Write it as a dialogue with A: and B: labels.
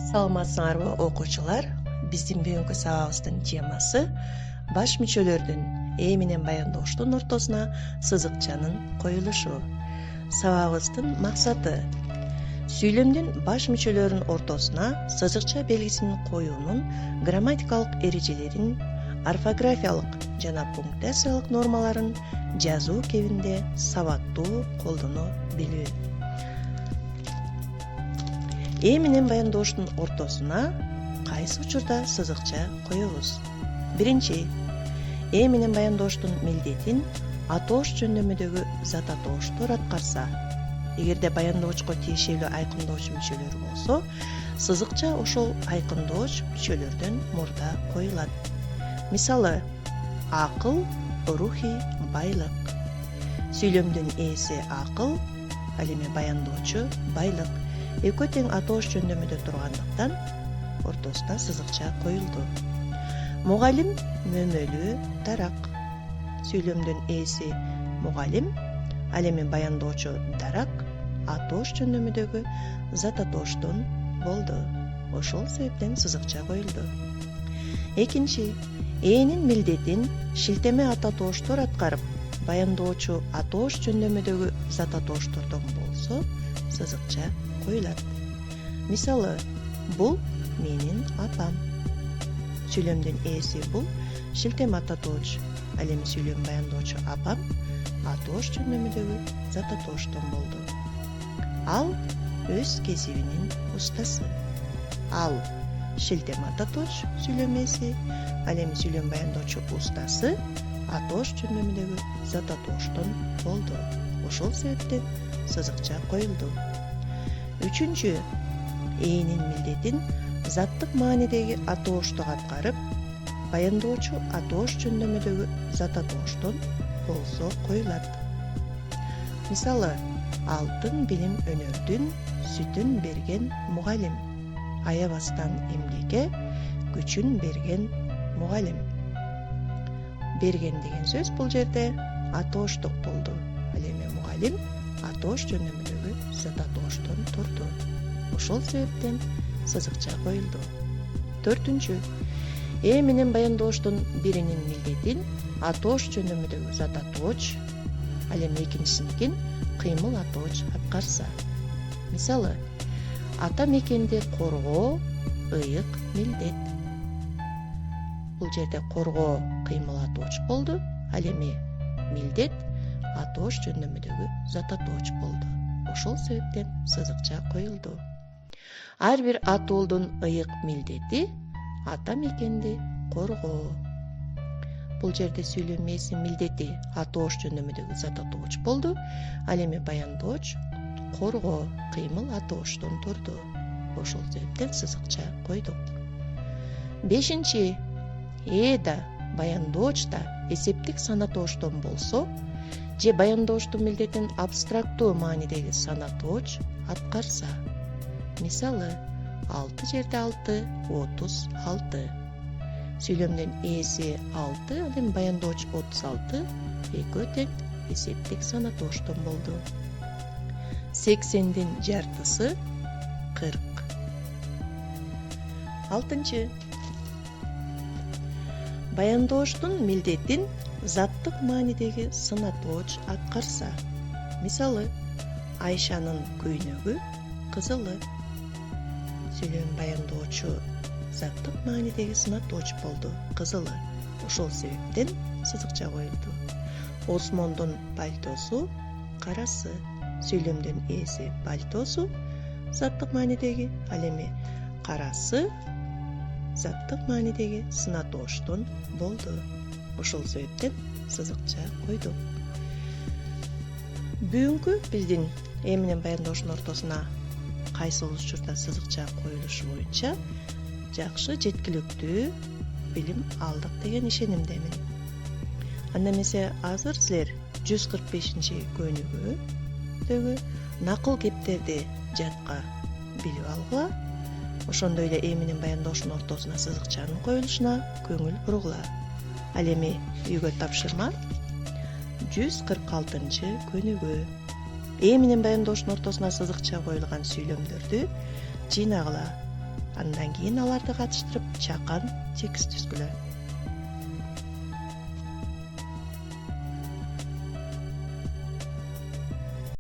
A: Саламатсыңарбы окуучулар? Биздин бүгүнкү сабагыбыздын темасы баш мүчөлөрдүн ээ менен баяндооштун ортосуна сызыкчанын коюлушу. Сабагыбыздын максаты сүйлөмдүн баш мүчөлөрүнүн ортосуна сызыкча белгисин коюунун грамматикалык эрежелерин, орфографиялык жана пунктуациялык нормаларын жазуу кебинде сабаттуу колдоно билүү. Ээ менен баяндооштун ортосуна кайсы учурда сызыкча коебуз? Биринчи, ээ менен баяндооштун милдетин атоош жөндөмүдөгү зат атооштор аткарса, эгерде баяндоочко тиешелүү айкындоочу мүчөлөр болсо, сызыкча ошол айкындооч мүчөлөрдөн мурда коюлат. Мисалы, акыл, рухий байлык. Сүйлөмдүн ээси акыл, ал эми баяндоочу байлык. Экөө тең атоош жөндөмүдө тургандыктан ортосуна сызыкча коюлду. Мугалим мөмөлүү дарак. Сүйлөмдүн ээси мугалим, ал эми баяндоочу дарак атоош жөндөмүдөгү зат атооштон болду. Ошол себептен сызыкча коюлду. Экинчи, ээнин милдетин шилтеме ат атооштор аткарып, баяндоочу атоош жөндөмүдөгү зат атооштордон болсо, сызыкча коюлат. Мисалы, бул менин апам. Сүйлөмдүн ээси бул шилтеме ат атооч, ал эми сүйлөм баяндоочу апам атоош жөндөмүдөгү зат атооштон болду. Ал өз кесибинин устасы. Ал шилтеме ат атооч, сүйлөм ээси, ал эми сүйлөм баяндоочу устасы атоош жөндөмүдөгү зат атооштон болду. Ошол себептен сызыкча коюлду. Үчүнчү, ээнин милдетин заттык маанидеги атооштук аткарып, баяндоочу атоош жөндөмүдөгү зат атооштон болсо коюлат. Мисалы, алтын билим өнөрдүн сүтүн берген мугалим. Аябастан эмгекке күчүн берген мугалим. Берген деген сөз бул жерде атооштук болду. Ал эми мугалим атоош жөндөмүдөгү зат атооштон турду. Ошол себептен сызыкча коюлду. Төртүнчү, ээ менен баяндооштун биринин милдетин атоош жөндөмүдөгү зат атооч, ал эми экинчисиникин кыймыл атооч аткарса. Мисалы, ата мекенди коргоо ыйык милдет. Бул жерде коргоо кыймыл атооч болду, ал эми милдет атоош жөндөмүдөгү зат атооч болду. Ошол себептен сызыкча коюлду. Ар бир атуулдун ыйык милдети ата мекенди коргоо. Бул жерде сүйлөм ээси милдети атоош жөндөмүдөгү зат атооч болду, ал эми баяндооч коргоо кыймыл атооштон турду. Ошол себептен сызыкча койдук. Бешинчи, ээ да, баяндооч да эсептик санатооштон болсо, же баяндооштун милдетин абстрактуу маанидеги санатооч аткарса. Мисалы, 6 жерде 6 36. Сүйлөмдүн ээси 6, ал эми баяндооч 36, экөө тең эсептик санатооштон болду. 80-дин жартысы 40. Алтынчы, баяндооштун милдетин заттык маанидеги санатооч аткарса. Мисалы, Айшанын көйнөгү кызылы. Сүйлөм баяндоочу заттык маанидеги санатооч болду, кызылы. Ошол себептен сызыкча коюлду. Осмондун пальтосу карасы. Сүйлөмдүн ээси пальтосу заттык маанидеги, ал эми карасы заттык маанидеги санатооштон болду. Ошол себептен сызыкча койдук. Бүгүнкү биздин ээ менен баяндооштун ортосуна кайсы учурда сызыкча коюлушу боюнча жакшы жеткиликтүү билим алдык деген ишенимдемин. Анда эмесе азыр силер 145-көнүгүүдөгү накыл кептерди жатка билип алгыла. Ошондой эле ээ менен баяндооштун ортосуна сызыкчанын коюлушуна көңүл бургула. Ал эми үйгө тапшырма 146-көнүгүү. Ээ менен баяндооштун ортосуна сызыкча коюлган сүйлөмдөрдү жыйнагыла. Андан кийин аларды катыштырып чакан текст түзгүлө.